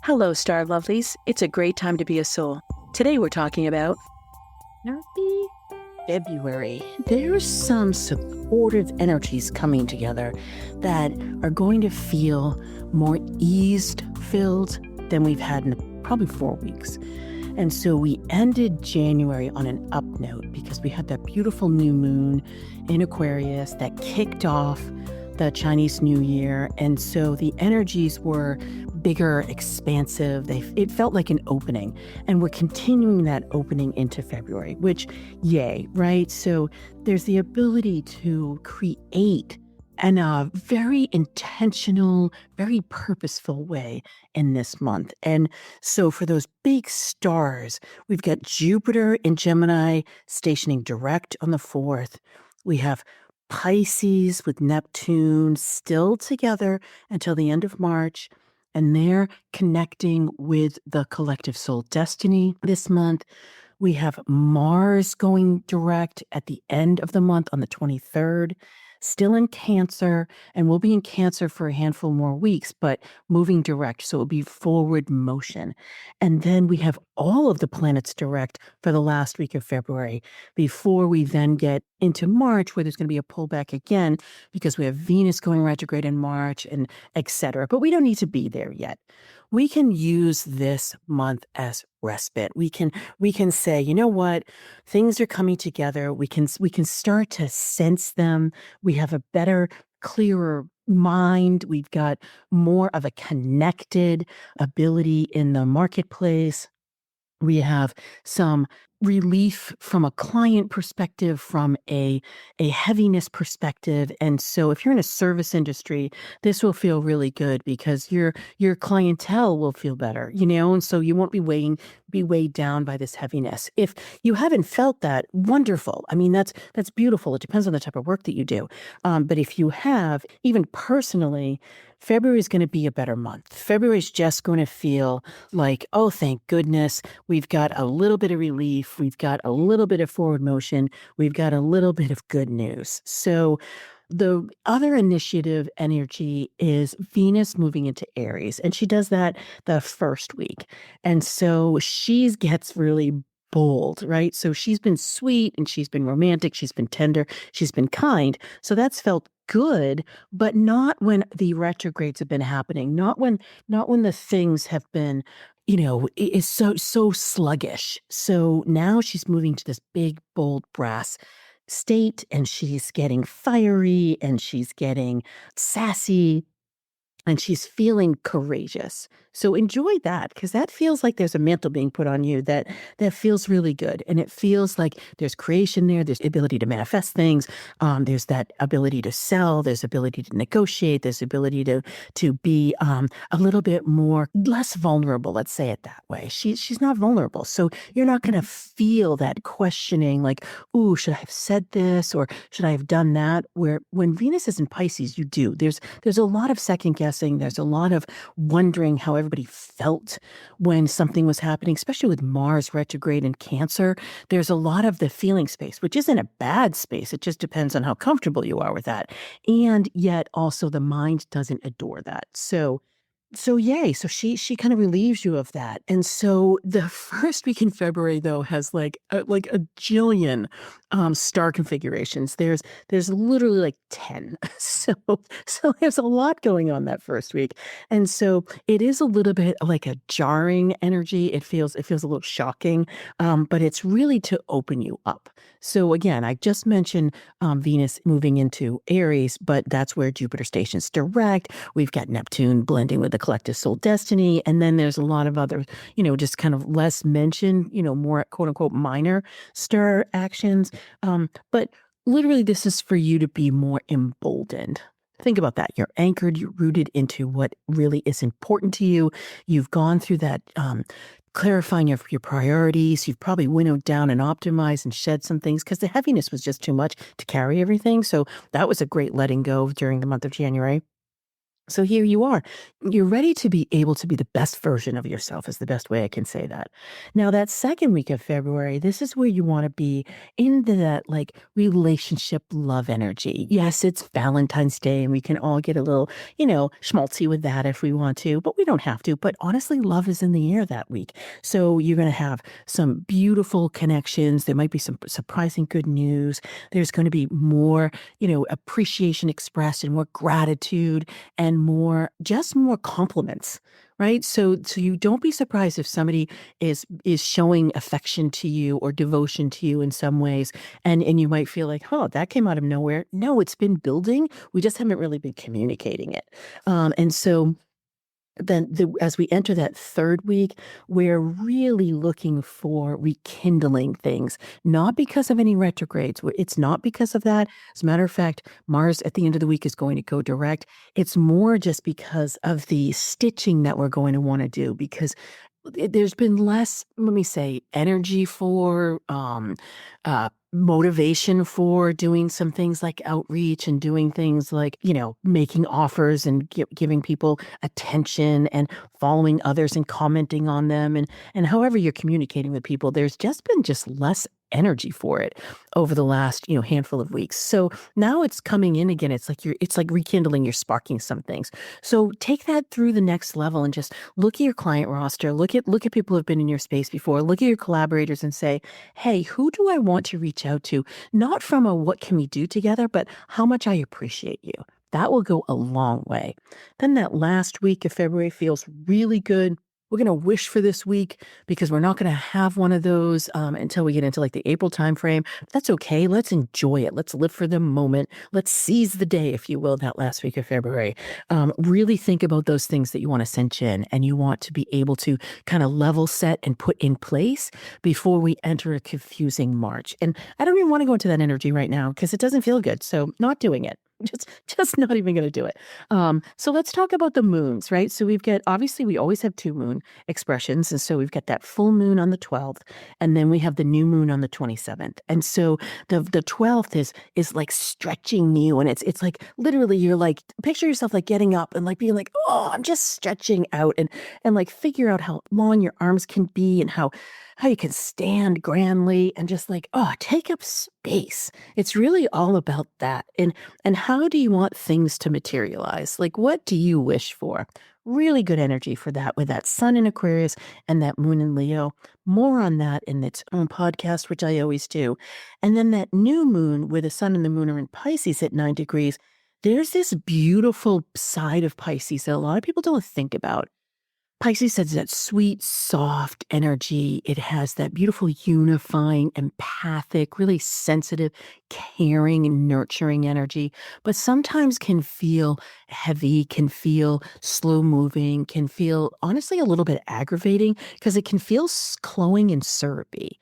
Hello, Star Lovelies. It's a great time to be a soul. Today we're talking about Happy February. There's some supportive energies coming together that are going to feel more ease-filled than we've had in probably 4 weeks. And so we ended January on an up note because we had that beautiful new moon in Aquarius that kicked off the Chinese New Year. And so the energies were bigger, expansive. It felt like an opening. And we're continuing that opening into February, which, yay, right? So there's the ability to create in a very intentional, very purposeful way in this month. And so for those big stars, we've got Jupiter in Gemini stationing direct on the 4th. We have Pisces with Neptune still together until the end of March. And they're connecting with the collective soul destiny this month. We have Mars going direct at the end of the month on the 23rd, still in Cancer, and we'll be in Cancer for a handful more weeks, but moving direct, so it'll be forward motion. And then we have all of the planets direct for the last week of February before we then get into March, where there's going to be a pullback again because we have Venus going retrograde in March and etc. But we don't need to be there yet. We can use this month as respite. We can say, you know what, things are coming together. We can start to sense them. We have a better, clearer mind. We've got more of a connected ability in the marketplace. We have some relief from a client perspective, from a heaviness perspective. And so if you're in a service industry, this will feel really good because your clientele will feel better, and so you won't be weighed down by this heaviness. If you haven't felt that, wonderful. I mean, that's beautiful. It depends on the type of work that you do. But if you have, even personally, February is going to be a better month. February is just going to feel like, oh, thank goodness, we've got a little bit of relief. We've got a little bit of forward motion. We've got a little bit of good news. So the other initiative energy is Venus moving into Aries, and she does that the first week. And so she gets really bold, right? So she's been sweet and she's been romantic, she's been tender, she's been kind. So that's felt good, but not when the retrogrades have been happening, not when the things have been, is so sluggish. So now she's moving to this big, bold brass state, and she's getting fiery and she's getting sassy and she's feeling courageous. So enjoy that, because that feels like there's a mantle being put on you that feels really good. And it feels like there's creation there. There's ability to manifest things. There's that ability to sell. There's ability to negotiate. There's ability to be a little bit less vulnerable. Let's say it that way. She's not vulnerable. So you're not going to feel that questioning like, ooh, should I have said this or should I have done that? Where when Venus is in Pisces, you do. There's a lot of second guessing. There's a lot of wondering how everybody felt when something was happening, especially with Mars retrograde in Cancer. There's a lot of the feeling space, which isn't a bad space. It just depends on how comfortable you are with that. And yet also the mind doesn't adore that. So yay. So she kind of relieves you of that. And so the first week in February, though, has like a jillion star configurations. There's literally like 10. So there's a lot going on that first week. And so it is a little bit like a jarring energy. It feels a little shocking, but it's really to open you up. So again, I just mentioned Venus moving into Aries, but that's where Jupiter stations direct. We've got Neptune blending with the collective soul destiny. And then there's a lot of other, just kind of less mentioned, more quote unquote minor star actions. But literally this is for you to be more emboldened. Think about that. You're anchored, you're rooted into what really is important to you. You've gone through that clarifying of your priorities. You've probably winnowed down and optimized and shed some things because the heaviness was just too much to carry everything. So that was a great letting go during the month of January. So here you are. You're ready to be able to be the best version of yourself is the best way I can say that. Now that second week of February, this is where you want to be into that like relationship love energy. Yes, it's Valentine's Day and we can all get a little, schmaltzy with that if we want to, but we don't have to. But honestly, love is in the air that week. So you're going to have some beautiful connections. There might be some surprising good news. There's going to be more, appreciation expressed and more gratitude and more compliments, right? So you don't be surprised if somebody is showing affection to you or devotion to you in some ways, and you might feel like, "Oh, that came out of nowhere." No, it's been building. We just haven't really been communicating it. And so then as we enter that third week, we're really looking for rekindling things, not because of any retrogrades. It's not because of that. As a matter of fact, Mars at the end of the week is going to go direct. It's more just because of the stitching that we're going to want to do because there's been less, let me say, energy for, motivation for doing some things like outreach and doing things like, making offers and giving people attention and following others and commenting on them and however you're communicating with people, there's just been less energy for it over the last, handful of weeks. So now it's coming in again. It's like rekindling, you're sparking some things. So take that through the next level and just look at your client roster, look at people who've been in your space before, look at your collaborators and say, hey, who do I want to reach out to? Not from a what can we do together, but how much I appreciate you. That will go a long way. Then that last week of February feels really good. We're going to wish for this week because we're not going to have one of those until we get into like the April timeframe. That's okay. Let's enjoy it. Let's live for the moment. Let's seize the day, if you will, that last week of February. Really think about those things that you want to cinch in and you want to be able to kind of level set and put in place before we enter a confusing March. And I don't even want to go into that energy right now because it doesn't feel good. So not doing it. Just not even going to do it. So let's talk about the moons, right? So obviously we always have 2 moon expressions. And so we've got that full moon on the 12th, and then we have the new moon on the 27th. And so the 12th is like stretching you. And it's like, literally you're like, picture yourself like getting up and like being like, oh, I'm just stretching out and like figure out how long your arms can be and how you can stand grandly and just like, oh, take up space. It's really all about that. And how do you want things to materialize? Like, what do you wish for? Really good energy for that with that sun in Aquarius and that moon in Leo. More on that in its own podcast, which I always do. And then that new moon where the sun and the moon are in Pisces at 9 degrees. There's this beautiful side of Pisces that a lot of people don't think about. Pisces has that sweet, soft energy. It has that beautiful, unifying, empathic, really sensitive, caring, and nurturing energy, but sometimes can feel heavy, can feel slow moving, can feel honestly a little bit aggravating because it can feel cloying and syrupy.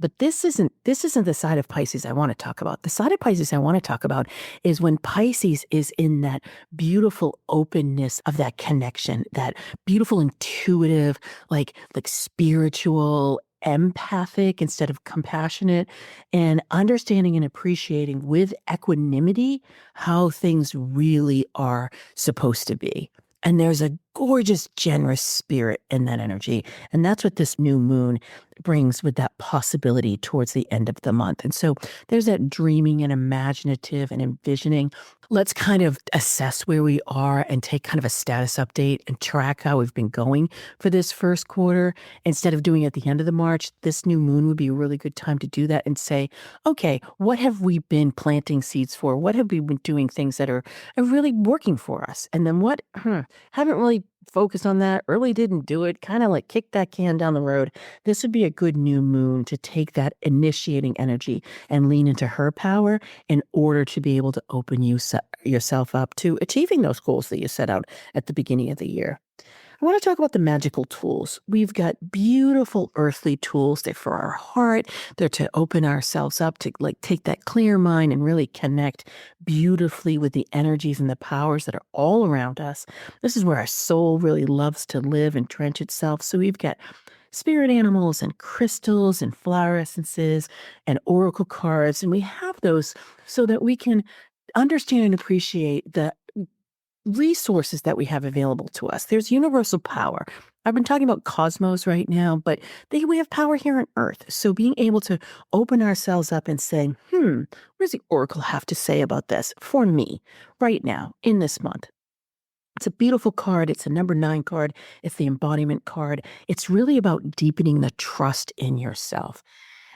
But this isn't the side of Pisces I want to talk about. The side of Pisces I want to talk about is when Pisces is in that beautiful openness of that connection, that beautiful intuitive, like spiritual, empathic instead of compassionate, and understanding and appreciating with equanimity how things really are supposed to be. And there's a gorgeous, generous spirit in that energy. And that's what this new moon brings with that possibility towards the end of the month. And so there's that dreaming and imaginative and envisioning. Let's kind of assess where we are and take kind of a status update and track how we've been going for this first quarter. Instead of doing it at the end of the March, this new moon would be a really good time to do that and say, okay, what have we been planting seeds for? What have we been doing things that are really working for us? And then what haven't really focused on that, really didn't do it, kind of like kick that can down the road. This would be a good new moon to take that initiating energy and lean into her power in order to be able to open yourself up to achieving those goals that you set out at the beginning of the year. I want to talk about the magical tools. We've got beautiful earthly tools. They're for our heart. They're to open ourselves up to like take that clear mind and really connect beautifully with the energies and the powers that are all around us. This is where our soul really loves to live and drench itself. So we've got spirit animals and crystals and flower essences and oracle cards. And we have those so that we can understand and appreciate the resources that we have available to us. There's universal power. I've been talking about cosmos right now, but we have power here on Earth. So being able to open ourselves up and say, what does the Oracle have to say about this for me right now in this month? It's a beautiful card. It's a number 9 card. It's the embodiment card. It's really about deepening the trust in yourself.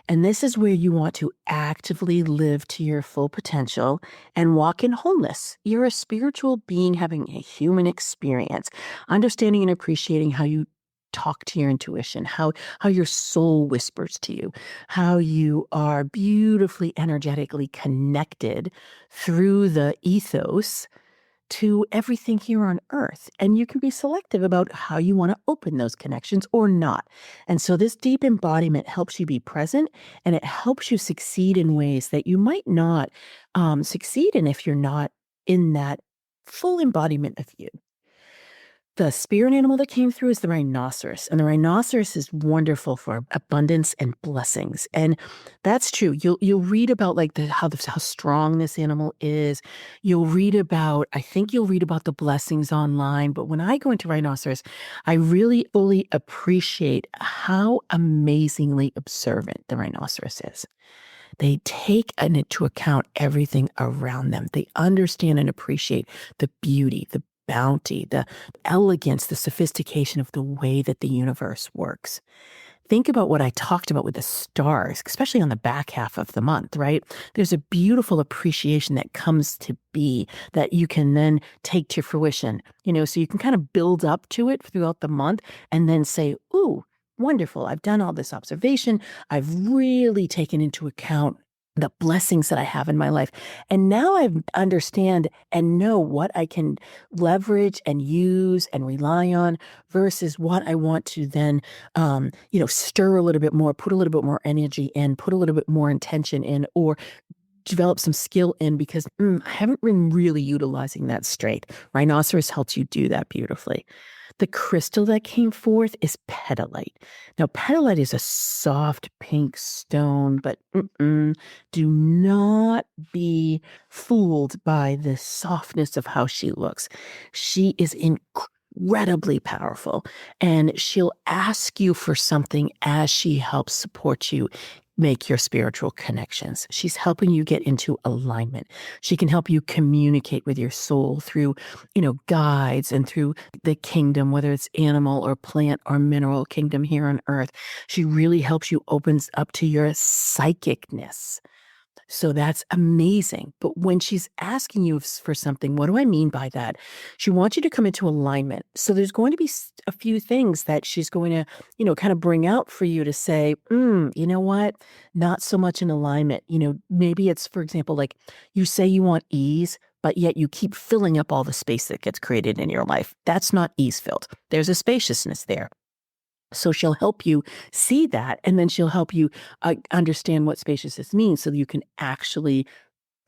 And this is where you want to actively live to your full potential and walk in wholeness. You're a spiritual being having a human experience, understanding and appreciating how you talk to your intuition, how your soul whispers to you, how you are beautifully energetically connected through the ethos to everything here on earth. And you can be selective about how you want to open those connections or not. And so this deep embodiment helps you be present, and it helps you succeed in ways that you might not succeed in if you're not in that full embodiment of you. The spirit animal that came through is the rhinoceros, and the rhinoceros is wonderful for abundance and blessings. And that's true. You'll read about like how strong this animal is. I think you'll read about the blessings online. But when I go into rhinoceros, I really fully appreciate how amazingly observant the rhinoceros is. They take into account everything around them. They understand and appreciate the beauty, the bounty, the elegance, the sophistication of the way that the universe works. Think about what I talked about with the stars, especially on the back half of the month, right? There's a beautiful appreciation that comes to be that you can then take to fruition, so you can kind of build up to it throughout the month and then say, ooh, wonderful. I've done all this observation. I've really taken into account the blessings that I have in my life. And now I understand and know what I can leverage and use and rely on versus what I want to then, stir a little bit more, put a little bit more energy in, put a little bit more intention in, or develop some skill in because I haven't been really utilizing that straight. Rhinoceros helps you do that beautifully. The crystal that came forth is petalite. Now, petalite is a soft pink stone, but do not be fooled by the softness of how she looks. She is incredibly powerful, and she'll ask you for something as she helps support you make your spiritual connections. She's helping you get into alignment. She can help you communicate with your soul through, guides and through the kingdom, whether it's animal or plant or mineral kingdom here on earth. She really helps you opens up to your psychicness. So that's amazing. But when she's asking you for something, what do I mean by that? She wants you to come into alignment. So there's going to be a few things that she's going to, kind of bring out for you to say, you know what? Not so much in alignment. Maybe it's, for example, like you say you want ease, but yet you keep filling up all the space that gets created in your life. That's not ease filled. There's a spaciousness there. So she'll help you see that, and then she'll help you understand what spaciousness means so that you can actually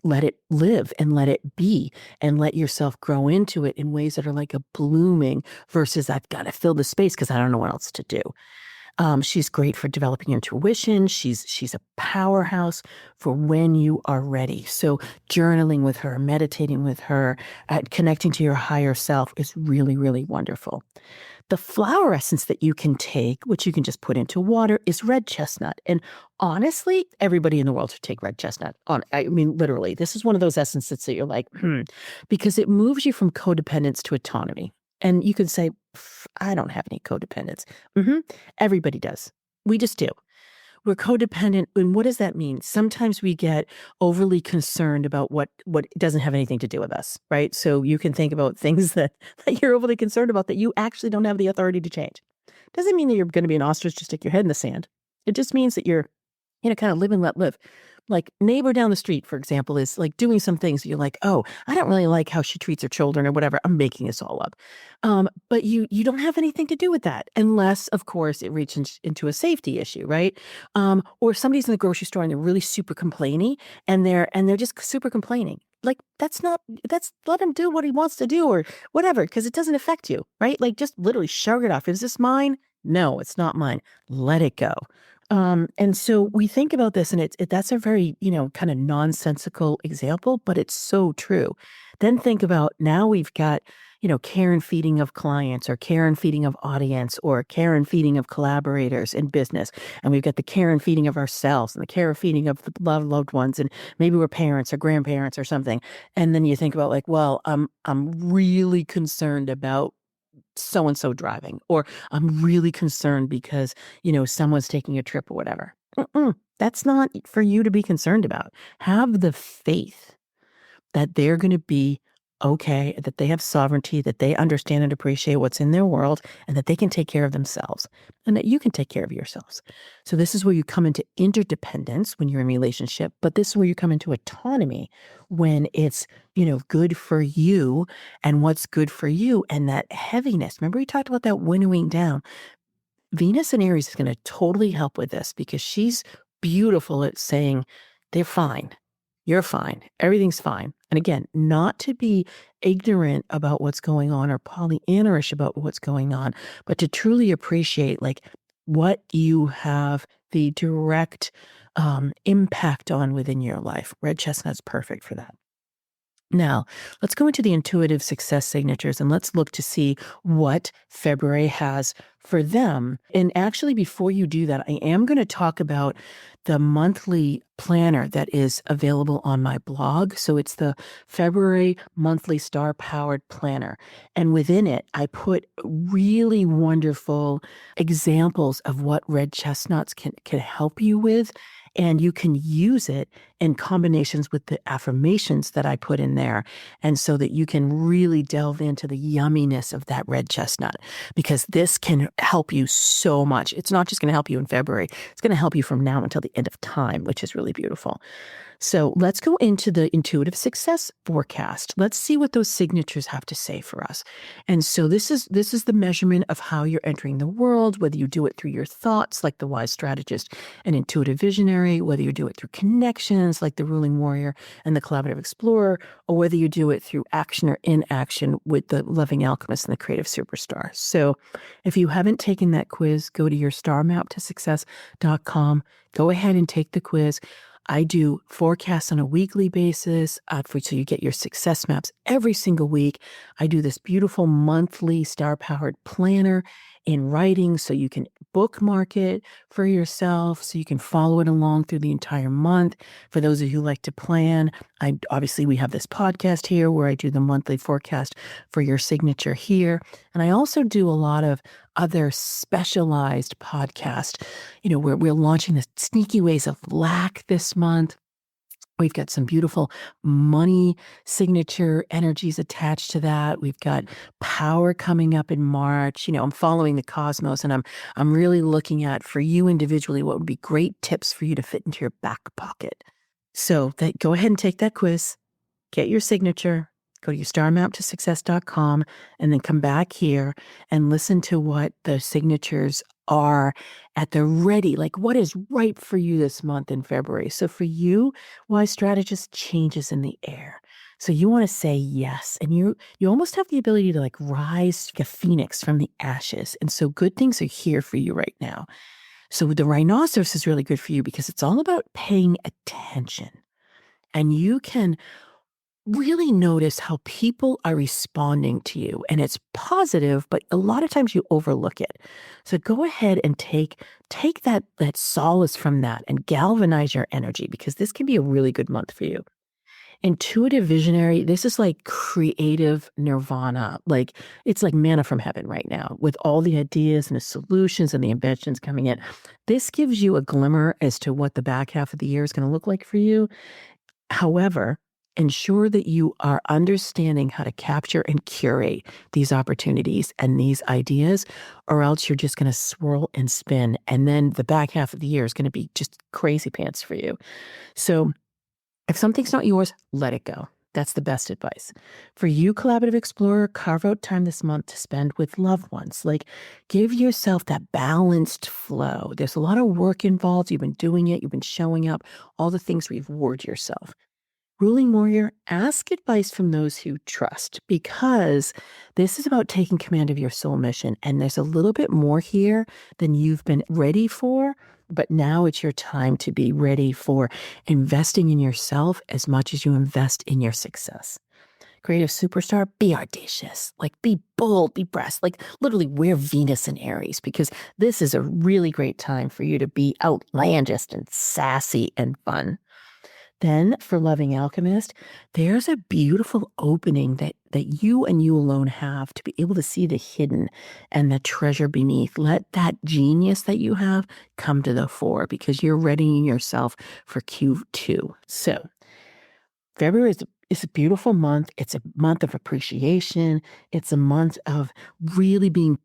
let it live and let it be and let yourself grow into it in ways that are like a blooming versus I've got to fill the space because I don't know what else to do. She's great for developing intuition. She's a powerhouse for when you are ready. So journaling with her, meditating with her, connecting to your higher self is really, really wonderful. The flower essence that you can take, which you can just put into water, is red chestnut. And honestly, everybody in the world should take red chestnut. Literally, this is one of those essences that you're like, because it moves you from codependence to autonomy. And you can say, I don't have any codependence. Everybody does. We just do. We're codependent. And what does that mean? Sometimes we get overly concerned about what doesn't have anything to do with us, right? So you can think about things that you're overly concerned about that you actually don't have the authority to change. Doesn't mean that you're going to be an ostrich to stick your head in the sand. It just means that you're, kind of live and let live. Like neighbor down the street, for example, is like doing some things that you're like, oh, I don't really like how she treats her children or whatever. I'm making this all up. But you don't have anything to do with that unless, of course, it reaches into a safety issue, right? Or somebody's in the grocery store and they're really super complaining and they're just super complaining. Like that's let him do what he wants to do or whatever, because it doesn't affect you, right? Like just literally shrug it off. Is this mine? No, it's not mine. Let it go. And so we think about this, and that's a very, kind of nonsensical example, but it's so true. Then think about now we've got, care and feeding of clients or care and feeding of audience or care and feeding of collaborators in business. And we've got the care and feeding of ourselves and the care and feeding of the loved ones. And maybe we're parents or grandparents or something. And then you think about like, well, I'm really concerned about so and so driving, or I'm really concerned because, someone's taking a trip or whatever. That's not for you to be concerned about. Have the faith that they're going to be okay, that they have sovereignty, that they understand and appreciate what's in their world, and that they can take care of themselves, and that you can take care of yourselves. So this is where you come into interdependence when you're in relationship, but this is where you come into autonomy when it's, good for you and what's good for you, and that heaviness. Remember we talked about that winnowing down. Venus in Aries is going to totally help with this because she's beautiful at saying, they're fine. You're fine. Everything's fine. And again, not to be ignorant about what's going on or Pollyanna-ish about what's going on, but to truly appreciate like what you have the direct impact on within your life. Red chestnut's perfect for that. Now, let's go into the intuitive success signatures and let's look to see what February has for them. And actually, before you do that, I am going to talk about the monthly planner that is available on my blog. So it's the February monthly star powered planner. And within it, I put really wonderful examples of what red chestnuts can help you with. And you can use it in combinations with the affirmations that I put in there. And so that you can really delve into the yumminess of that red chestnut, because this can help you so much. It's not just going to help you in February. It's going to help you from now until the end of time, which is really beautiful. So let's go into the intuitive success forecast. Let's see what those signatures have to say for us. And so this is the measurement of how you're entering the world, whether you do it through your thoughts, like the wise strategist and intuitive visionary, whether you do it through connections, like the ruling warrior and the collaborative explorer, or whether you do it through action or inaction with the loving alchemist and the creative superstar. So if you haven't taken that quiz, go to your starmaptosuccess.com. Go ahead and take the quiz. I do forecasts on a weekly basis so you get your success maps every single week. I do this beautiful monthly star-powered planner in writing so you can bookmark it for yourself, so you can follow it along through the entire month. For those of you who like to plan, obviously we have this podcast here where I do the monthly forecast for your signature here. And I also do a lot of other specialized podcasts. We're launching the Sneaky Ways of Lack this month. We've got some beautiful money signature energies attached to that. We've got power coming up in March. I'm following the cosmos, and I'm really looking at, for you individually, what would be great tips for you to fit into your back pocket. So go ahead and take that quiz, get your signature, go to your starmaptosuccess.com, and then come back here and listen to what the signatures are at the ready, like what is right for you this month in February. So for you, wise strategist, changes in the air. So you want to say yes, and you almost have the ability to like rise like a phoenix from the ashes. And so good things are here for you right now. So the rhinoceros is really good for you because it's all about paying attention. And you can really notice how people are responding to you, and it's positive, but a lot of times you overlook it. So go ahead and take that solace from that and galvanize your energy, because this can be a really good month for you. Intuitive visionary, this is like creative nirvana. Like it's like manna from heaven right now with all the ideas and the solutions and the inventions coming in. This gives you a glimmer as to what the back half of the year is going to look like for you. However, ensure that you are understanding how to capture and curate these opportunities and these ideas, or else you're just going to swirl and spin. And then the back half of the year is going to be just crazy pants for you. So if something's not yours, let it go. That's the best advice. For you, collaborative explorer, carve out time this month to spend with loved ones. Like, give yourself that balanced flow. There's a lot of work involved. You've been doing it. You've been showing up. All the things reward yourself. Ruling warrior, ask advice from those who trust, because this is about taking command of your soul mission. And there's a little bit more here than you've been ready for, But now it's your time to be ready for investing in yourself as much as you invest in your success. Creative superstar, be audacious, be bold, be brass, literally wear Venus in Aries, because this is a really great time for you to be outlandish and sassy and fun. Then for loving alchemist, there's a beautiful opening that you and you alone have to be able to see the hidden and the treasure beneath. Let that genius that you have come to the fore, because you're readying yourself for Q2. So February is a beautiful month. It's a month of appreciation. It's a month of really being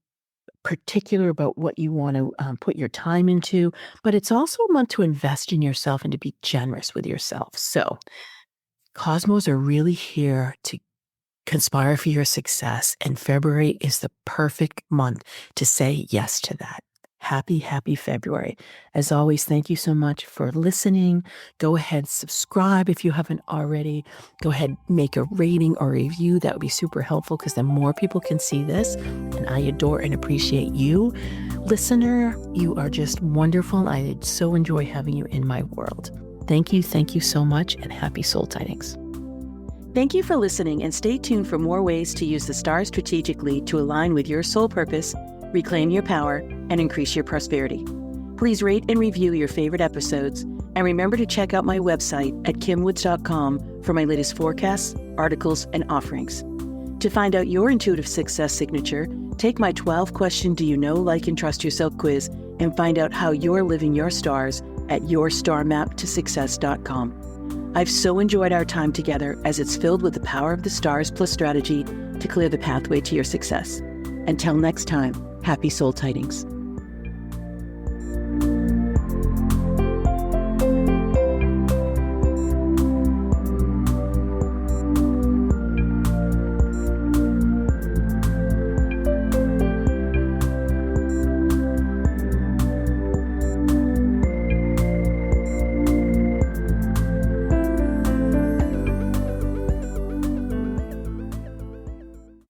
particular about what you want to put your time into, but it's also a month to invest in yourself and to be generous with yourself. So cosmos are really here to conspire for your success, and February is the perfect month to say yes to that. Happy, happy February. As always, thank you so much for listening. Go ahead, subscribe if you haven't already. Go ahead, make a rating or review. That would be super helpful, because then more people can see this. And I adore and appreciate you. Listener, you are just wonderful. I so enjoy having you in my world. Thank you so much, and happy soul tidings. Thank you for listening, and stay tuned for more ways to use the stars strategically to align with your soul purpose, reclaim your power, and increase your prosperity. Please rate and review your favorite episodes, and remember to check out my website at kimwoods.com for my latest forecasts, articles, and offerings. To find out your intuitive success signature, take my 12-question Do You Know, Like, and Trust Yourself quiz and find out how you're living your stars at yourstarmaptosuccess.com. I've so enjoyed our time together, as it's filled with the power of the stars plus strategy to clear the pathway to your success. Until next time, happy soul tidings.